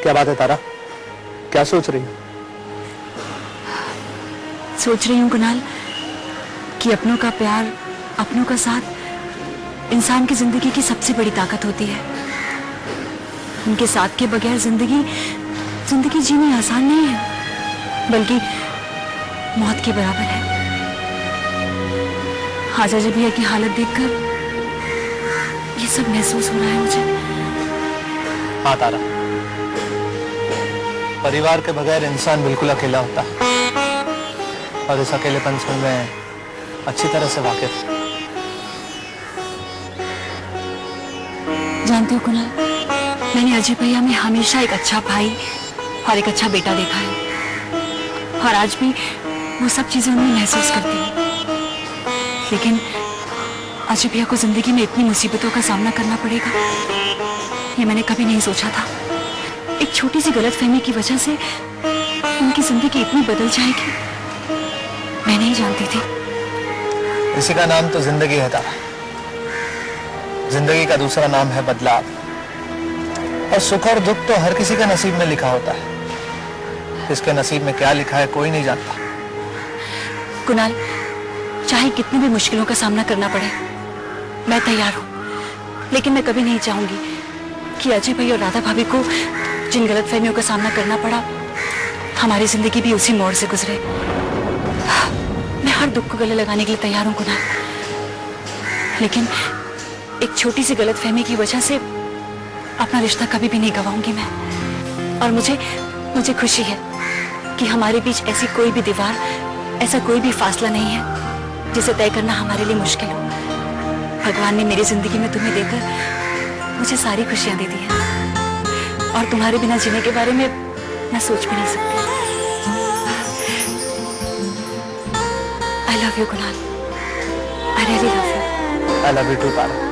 क्या बात है तारा, क्या सोच रही हो? सोच रही हूँ कुणाल कि अपनों का प्यार, अपनों का साथ इंसान की जिंदगी की सबसे बड़ी ताकत होती है। उनके साथ के बगैर जिंदगी जीनी आसान नहीं है, बल्कि मौत के बराबर है। आज अजबिया की हालत देखकर ये सब महसूस हो रहा है मुझे। हाँ तारा, परिवार के बगैर इंसान बिल्कुल अकेला होता है और इस अकेलेपन से मैं अच्छी तरह से वाकिफ। जानते हो कुणाल, मैंने अजय भैया में हमेशा एक अच्छा भाई और एक अच्छा बेटा देखा है, और आज भी वो सब चीजें उन्हें महसूस करती हूँ। लेकिन अजय भैया को जिंदगी में इतनी मुसीबतों का सामना करना पड़ेगा, ये मैंने कभी नहीं सोचा था। एक छोटी सी गलतफहमी की वजह से उनकी जिंदगी इतनी बदल जाएगी, मैं नहीं जानती थी। इसी का नाम तो जिंदगी है तारा। जिंदगी का दूसरा नाम है बदलाव, और सुख और दुख तो हर किसी का नसीब में लिखा होता है। इसके नसीब में क्या लिखा है कोई नहीं जानता। कुणाल, चाहे कितनी भी मुश्किलों का सामना करना पड़े, मैं तैयार हूं, लेकिन मैं कभी नहीं चाहूंगी कि अजय भाई और राधा भाभी को जिन गलतफहमियों का सामना करना पड़ा, हमारी जिंदगी भी उसी मोड़ से गुजरे। मैं हर दुख को गले लगाने के लिए तैयार हूं कुणाल, लेकिन एक छोटी सी गलतफहमी की वजह से अपना रिश्ता कभी भी नहीं गवाऊंगी मैं। और मुझे खुशी है कि हमारे बीच ऐसी कोई भी दीवार, ऐसा कोई भी फासला नहीं है जिसे तय करना हमारे लिए मुश्किल हो। भगवान ने मेरी जिंदगी में तुम्हें देकर मुझे सारी खुशियां दे दी हैं, और तुम्हारे बिना जीने के बारे में मैं सोच भी नहीं सकती। I love you Kunal, I really love you. I love you too Tara.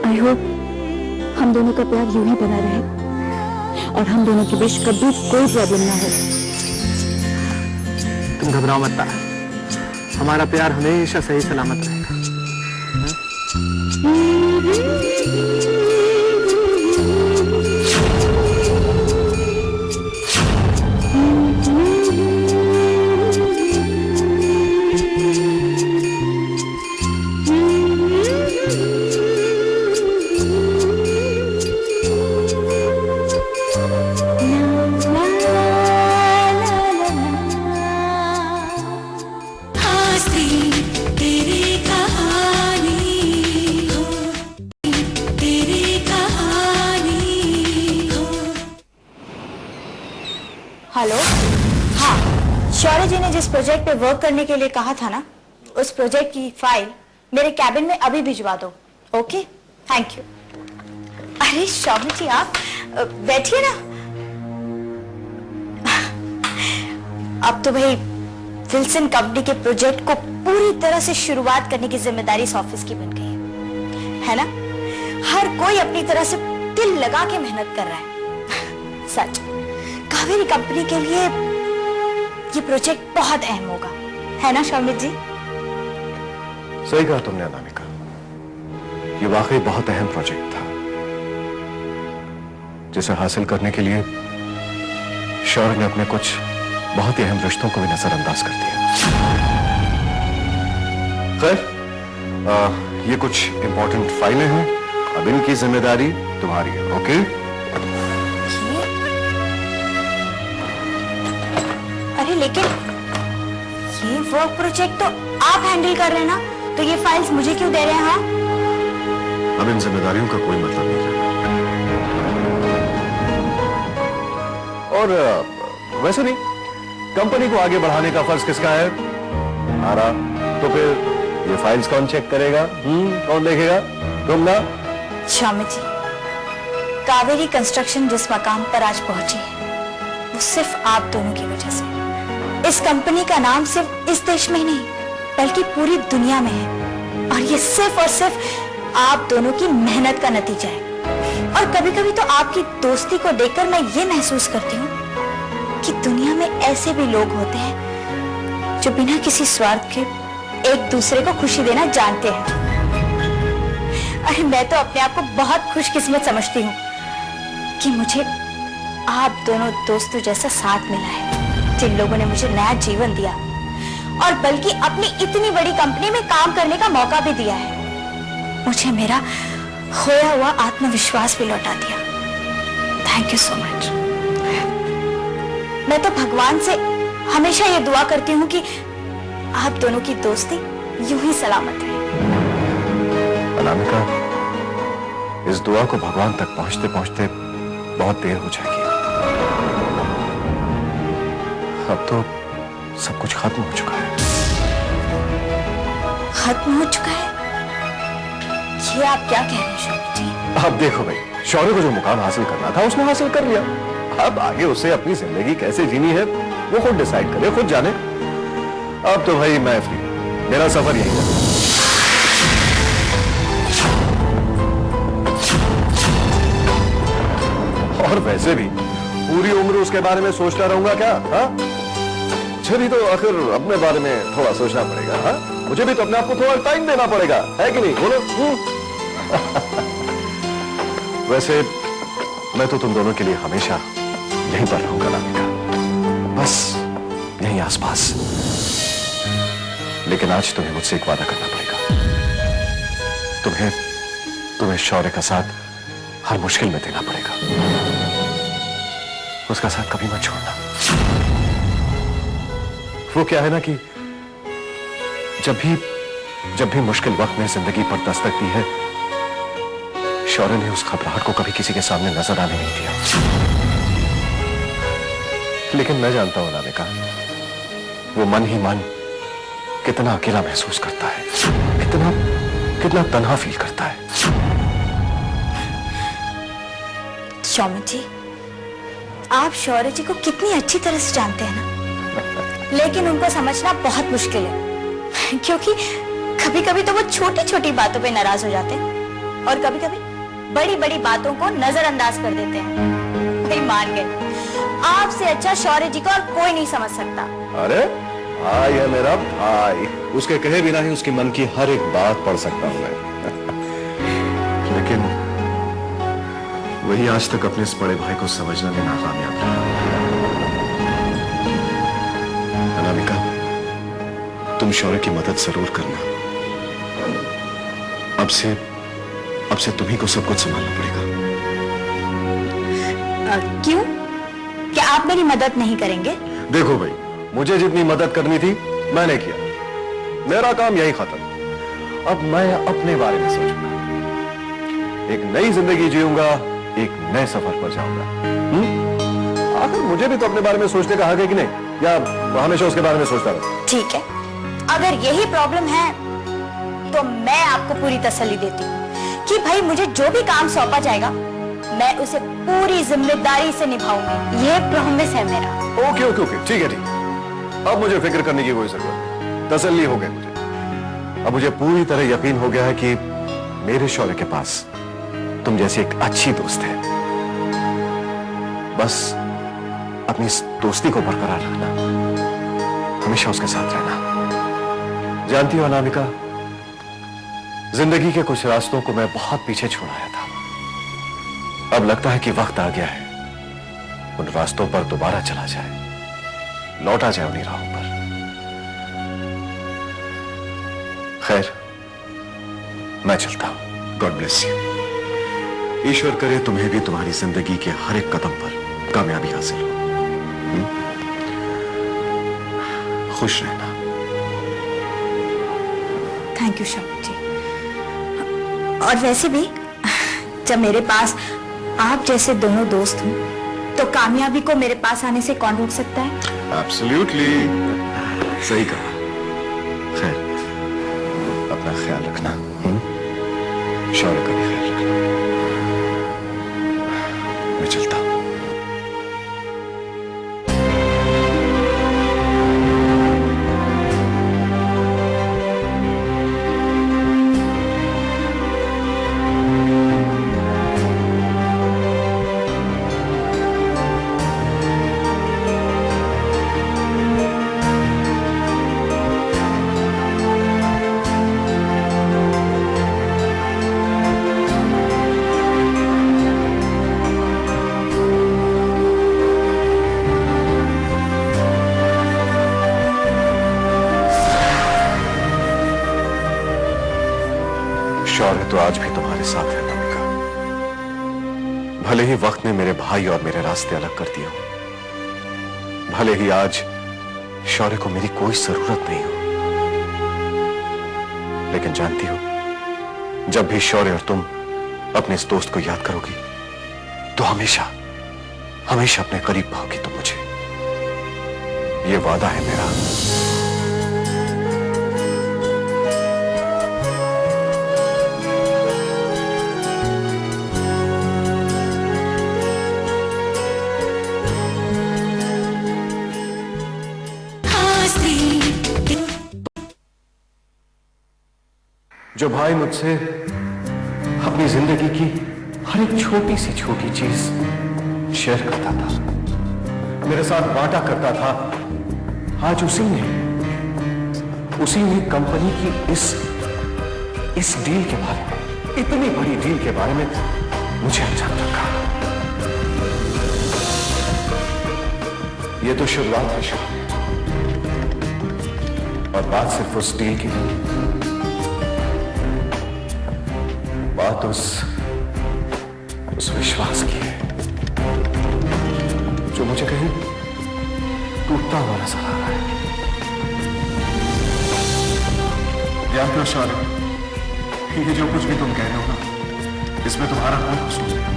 I hope हम दोनों का प्यार यूं ही बना रहे, और हम दोनों के बीच कभी कोई प्रॉब्लम ना हो। तुम घबराओ मत तारा, हमारा प्यार हमेशा सही सलामत रहेगा। हेलो, हाँ, शौर्य जी ने जिस प्रोजेक्ट पे वर्क करने के लिए कहा था ना, उस प्रोजेक्ट की फाइल मेरे कैबिन में अभी भिजवा दो। Okay, thank you. अरे शौर्य जी, आप बैठिए ना। अब तो भाई विल्सन कंपनी के प्रोजेक्ट को पूरी तरह से शुरुआत करने की जिम्मेदारी इस ऑफिस की बन गई है ना? हर कोई अपनी तरह से दिल लगा के मेहनत कर रहा है। सच, कावेरी कंपनी के लिए ये प्रोजेक्ट बहुत अहम होगा, है ना शामिद जी? सही कहा तुमने अनामिका, ये वाकई बहुत अहम प्रोजेक्ट था, जिसे हासिल करने के लिए शौर्य ने अपने कुछ बहुत ही अहम रिश्तों को भी नजरअंदाज कर दिया। खैर, ये कुछ इंपॉर्टेंट फाइलें हैं, अब इनकी जिम्मेदारी तुम्हारी है। ओके? अरे लेकिन ये वर्क प्रोजेक्ट तो आप हैंडल कर रहे हैं ना, तो ये फाइल्स मुझे क्यों दे रहे हैं? हाँ, अब इन जिम्मेदारियों का कोई मतलब नहीं है। और वैसे नहीं, कंपनी को आगे बढ़ाने का फर्ज किसका है? हमारा। तो फिर ये फाइल्स कौन चेक करेगा? कौन देखेगा? तुम ना? शामिद जी, कावेरी कंस्ट्रक्शन जिस मकाम पर आज पहुंची है, वो सिर्फ आप दोनों की वजह से। इस कंपनी का नाम सिर्फ इस देश में ही नहीं, बल्कि पूरी दुनिया में है, और ये सिर्फ और सिर्फ आप दोनों की मेहनत का नतीजा है। और कभी कभी तो आपकी दोस्ती को देखकर मैं ये महसूस करती हूँ कि दुनिया में ऐसे भी लोग होते हैं जो बिना किसी स्वार्थ के एक दूसरे को खुशी देना जानते हैं। अरे मैं तो अपने आप को बहुत खुशकिस्मत समझती हूँ कि मुझे आप दोनों दोस्तों जैसा साथ मिला है, जिन लोगों ने मुझे नया जीवन दिया और बल्कि अपनी इतनी बड़ी कंपनी में काम करने का मौका भी दिया है। मुझे मेरा खोया हुआ आत्मविश्वास भी लौटा दिया। Thank you so much. मैं तो भगवान से हमेशा ये दुआ करती हूँ कि आप दोनों की दोस्ती यूं ही सलामत रहे। अनामिका, इस दुआ को भगवान तक पहुंचते पहुंचते बहुत देर हो जाएगी। अब तो सब कुछ खत्म हो चुका है। खत्म हो चुका है? ये आप क्या कह रहे हैं शौर्य जी? अब देखो भाई, शौर्य को जो मुकाम हासिल करना था उसने हासिल कर लिया। अब आगे उसे अपनी जिंदगी कैसे जीनी है वो खुद डिसाइड करे, खुद जाने। अब तो भाई मैं फ्री, मेरा सफर यही है। और वैसे भी पूरी उम्र उसके बारे में सोचता रहूंगा क्या? हाँ, मुझे भी तो आखिर अपने बारे में थोड़ा सोचना पड़ेगा। हाँ, मुझे भी तो अपने आप को थोड़ा टाइम देना पड़ेगा, है कि नहीं? बोलो। वैसे मैं तो तुम दोनों के लिए हमेशा यहीं पर रहूंगा अनामिका, बस यहीं आसपास। लेकिन आज तुम्हें मुझसे एक वादा करना पड़ेगा। तुम्हें शौर्य का साथ हर मुश्किल में देना पड़ेगा। उसका साथ कभी मत छोड़ना। वो क्या है ना कि जब भी मुश्किल वक्त में जिंदगी पर दस्तक दी है, शौर्य ने उस घबराहट को कभी किसी के सामने नजर आने नहीं दिया। लेकिन मैं जानता हूं अनामिका, वो मन ही मन कितना अकेला महसूस करता है, कितना तन्हा फील करता है। शौर्य जी, आप शौर्य जी को कितनी अच्छी तरह से जानते हैं ना, लेकिन उनको समझना बहुत मुश्किल है, क्योंकि कभी कभी तो वो छोटी छोटी बातों पे नाराज हो जाते हैं और कभी कभी बड़ी बड़ी बातों को नजरअंदाज कर देते हैं। भाई मान गए, आपसे अच्छा शौर्य जी को और कोई नहीं समझ सकता। अरे भाई है मेरा भाई, उसके कहे बिना ही उसके मन की हर एक बात पढ़ सकता हूं मैं। लेकिन वही आज तक अपने इस बड़े भाई को समझने में नाकामयाब रहा। अनामिका, तुम शौर्य की मदद जरूर करना। अब से तुम्ही को सब कुछ संभालना पड़ेगा। क्यों? क्या आप मेरी मदद नहीं करेंगे? देखो भाई, मुझे जितनी मदद करनी थी मैंने किया, मेरा काम यही खत्म। अब मैं अपने बारे में सोचूंगा, एक नई जिंदगी जीऊंगा, एक नए सफर पर जाऊंगा। आखिर मुझे भी तो अपने बारे में सोचने का हक है कि नहीं, या हमेशा उसके बारे में सोचता रहूं? ठीक है, अगर यही प्रॉब्लम है तो मैं आपको पूरी तसल्ली देती हूँ कि भाई मुझे जो भी काम सौंपा जाएगा मैं उसे पूरी जिम्मेदारी से निभाऊंगी। ये प्रॉमिस है मेरा। ओके ओके ओके, ठीक है ठीक। अब मुझे फिक्र करने की कोई जरूरत नहीं, तसल्ली हो गई मुझे। अब मुझे पूरी तरह यकीन हो गया है कि मेरे शौर्य के पास तुम जैसी एक अच्छी दोस्त है। बस अपनी इस दोस्ती को बरकरार रखना, हमेशा उसके साथ रहना। जानती हो अनामिका, जिंदगी के कुछ रास्तों को मैं बहुत पीछे छोड़ आया था। अब लगता है कि वक्त आ गया है उन रास्तों पर दोबारा चला जाए, लौटा जाए उन्हीं राहों पर। खैर, मैं चलता हूं। God bless you. ईश्वर करे तुम्हें भी तुम्हारी जिंदगी के हर एक कदम पर कामयाबी हासिल हो। खुश रहना। थैंक यू शौर्य जी। और वैसे भी जब मेरे पास आप जैसे दोनों दोस्त हों तो कामयाबी को मेरे पास आने से कौन रोक सकता है? एब्सोल्युटली सही कहा। खैर, अपना ख्याल रखना। शौर्य का भी ख्याल रखना। मैं चलता हूं। तो आज भी तुम्हारे साथ है नमिका। भले ही वक्त ने मेरे भाई और मेरे रास्ते अलग कर दिए हो, भले ही आज शौर्य को मेरी कोई जरूरत नहीं हो, लेकिन जानती हो, जब भी शौर्य और तुम अपने इस दोस्त को याद करोगी तो हमेशा हमेशा अपने करीब पाओगी तुम मुझे। ये वादा है मेरा। जो भाई मुझसे अपनी जिंदगी की हर एक छोटी सी छोटी चीज शेयर करता था, मेरे साथ बांटा करता था, आज उसी ने कंपनी की इस डील के बारे में, इतनी बड़ी डील के बारे में मुझे अनजान रखा। ये तो शुरुआत है शौर्य, और बात सिर्फ उस डील की नहीं, बात उस विश्वास की है जो मुझे कहीं टूटता हुआ नजर आ रहा है। जानते हो शौर्य, ये जो कुछ भी तुम कह रहे हो ना, इसमें तुम्हारा कोई कसूर नहीं।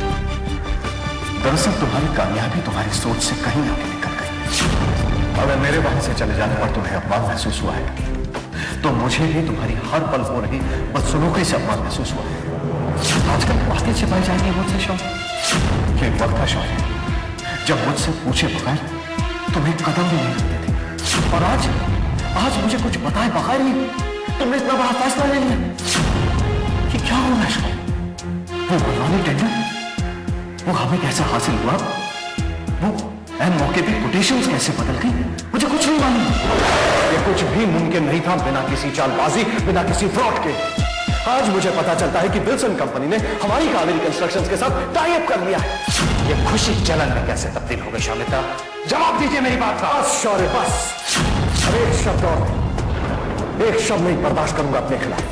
दरअसल तुम्हारी कामयाबी तुम्हारी सोच से कहीं आगे निकल गई। अगर मेरे वहां से चले जाने पर तुम्हें अपमान महसूस हुआ है, तो मुझे भी तुम्हारी हर पल हो रही बदसलूकी से अपमान महसूस हुआ है। आजकल वास्ते छिपाई जाएंगे मुझसे शौर्य। ये वक्त था शौर्य जब मुझसे पूछे बगैर तुम एक कदम भी नहीं रखते थे, और आज मुझे कुछ बताए बगैर ही तुमने इतना बड़ा फैसला ले लिया। कि क्या हो रहा है शौर्य? वो बलवानी टेंडर, वो हमें कैसे हासिल हुआ? वो ऐन मौके पे कोटेशंस कैसे बदल गई? मुझे कुछ नहीं मालूम। ये कुछ भी मुमकिन नहीं था बिना किसी चालबाजी, बिना किसी फ्रॉड के। आज मुझे पता चलता है कि विल्सन कंपनी ने हमारी कावेरी कंस्ट्रक्शंस के साथ टाई अप कर लिया है। ये खुशी जलन में कैसे तब्दील हो गई शौर्य? जवाब दीजिए मेरी बात का। बस शौर्य बस, अब एक शब्द और नहीं, एक शब्द नहीं बर्दाश्त करूंगा अपने खिलाफ।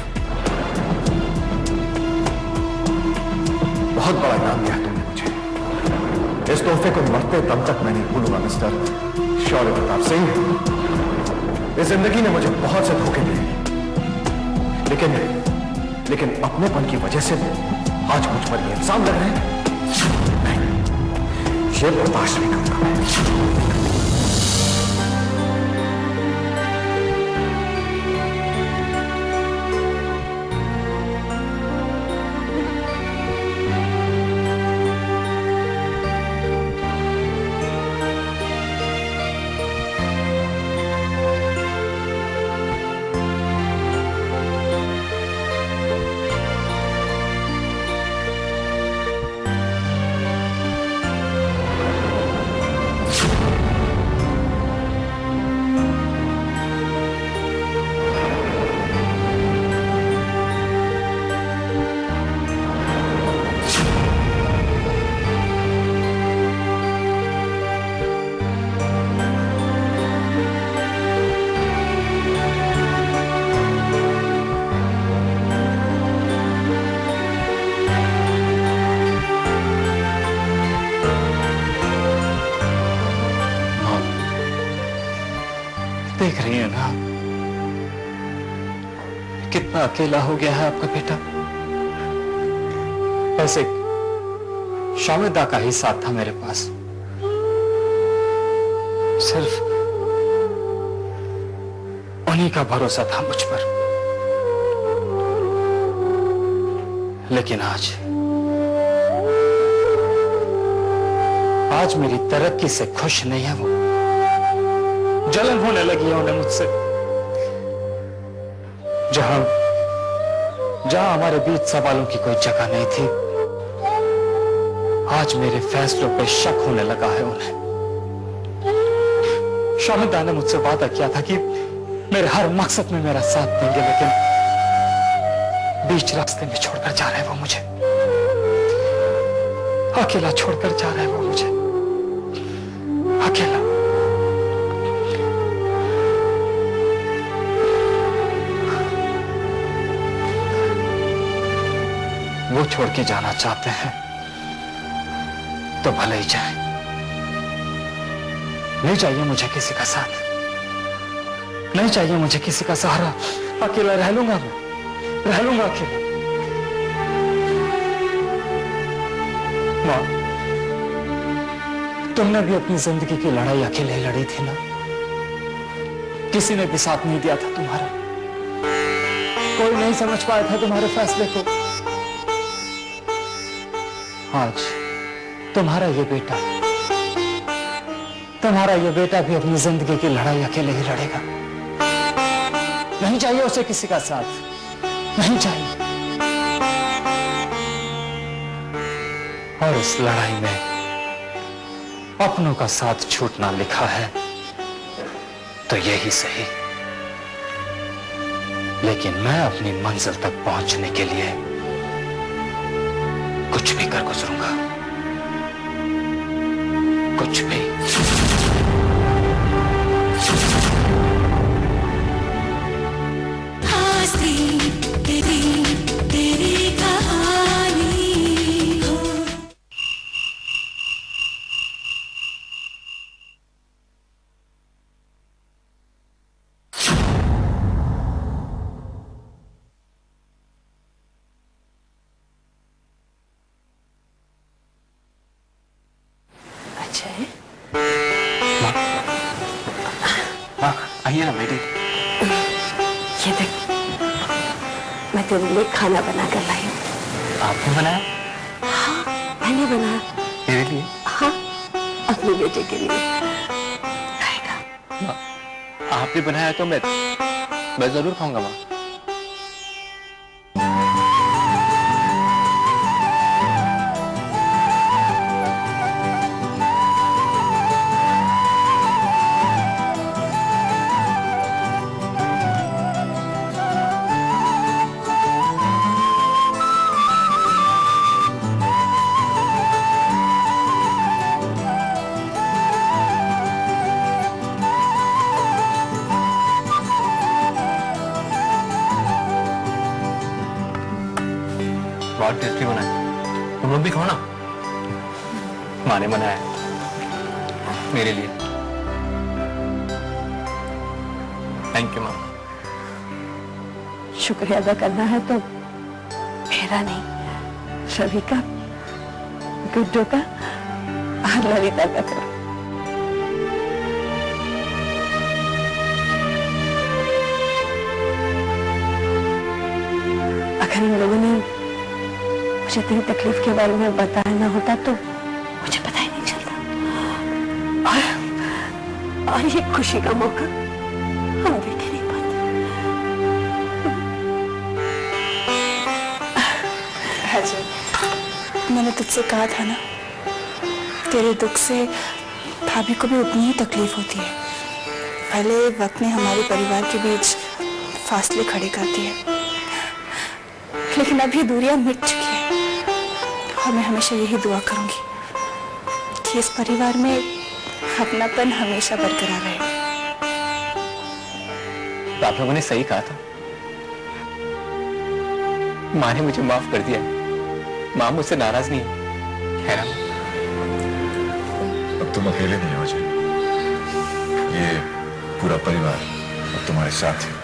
बहुत बड़ा इनाम दिया तुमने मुझे, इस तोहफे को मरते दम तक मैं नहीं भूलूंगा मिस्टर शौर्य प्रताप सिंह। इस जिंदगी ने मुझे बहुत से धोखे दिए, लेकिन अपनेपन की वजह से आज मुझ पर ये इल्जाम लग रहे हैं। नहीं, ये बर्दाश्त नहीं करूंगा मैं। देख रही है ना कितना अकेला हो गया है आपका बेटा। ऐसे शामिदा का ही साथ था मेरे पास, सिर्फ उन्हीं का भरोसा था मुझ पर। लेकिन आज मेरी तरक्की से खुश नहीं है वो। जलन होने लगी है उन्हें मुझसे। जहां हमारे बीच सवालों की कोई जगह नहीं थी, आज मेरे फैसलों पे शक होने लगा है उन्हें। शाहिदा ने मुझसे वादा किया था कि मेरे हर मकसद में मेरा साथ देंगे, लेकिन बीच रास्ते में छोड़कर जा रहे हैं वो मुझे। अकेला छोड़कर जा रहे हैं वो मुझे, अकेला। छोड़ के जाना चाहते हैं तो भले ही जाए। नहीं चाहिए मुझे किसी का साथ, नहीं चाहिए मुझे किसी का सहारा। अकेला रह लूंगा, मैं रह लूंगा अकेला। मां, तुमने भी अपनी जिंदगी की लड़ाई अकेले ही लड़ी थी ना, किसी ने भी साथ नहीं दिया था तुम्हारा, कोई नहीं समझ पाया था तुम्हारे फैसले को। आज तुम्हारा ये बेटा भी अपनी जिंदगी की लड़ाई अकेले ही लड़ेगा। नहीं चाहिए उसे किसी का साथ, नहीं चाहिए। और इस लड़ाई में अपनों का साथ छूटना लिखा है तो यही सही, लेकिन मैं अपनी मंजिल तक पहुंचने के लिए कुछ भी कर गुजरूंगा, कुछ भी। आइए ना बेटी। ये देख, मैं तेरे लिए खाना बना कर लाई हूँ। आपने बनाया? हाँ, मैंने बनाया। मेरे लिए? हाँ, अपने बेटे के लिए। खाएगा? आपने बनाया तो मैं जरूर खाऊंगा माँ। बहुत टेस्टी बना है, तुम लोग भी खाओ ना। माँ ने बनाया मेरे लिए। थैंक यू माँ। शुक्रिया अदा करना है तो मेरा नहीं, रवि का, गुड्डू का और ललिता का करो। अगर इन लोगों ने मुझे तेरी तकलीफ के बारे में बताया ना होता तो मुझे पता ही नहीं चलता। और ये खुशी का मौका हम देख ही नहीं पाते। अजय, मैंने तुझसे कहा था ना, तेरे दुख से भाभी को भी उतनी ही तकलीफ होती है। पहले वक्त ने हमारे परिवार के बीच फासले खड़े कर दिए, लेकिन अभी दूरियां मिट चुकी है। और मैं हमेशा यही दुआ करूंगी कि इस परिवार में अपनापन हमेशा बरकरार रहे। तो आप लोगों ने सही कहा था, माँ ने मुझे माफ कर दिया। माँ मुझसे नाराज नहीं है ना? अब तुम अकेले नहीं हो अजय, ये पूरा परिवार अब तुम्हारे साथ है।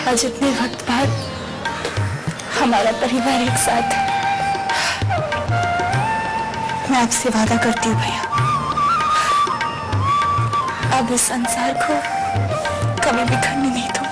आज इतने वक्त बाद हमारा परिवार एक साथ है। मैं आपसे वादा करती हूँ भैया, अब इस संसार को कभी बिखरने नहीं दूंगी।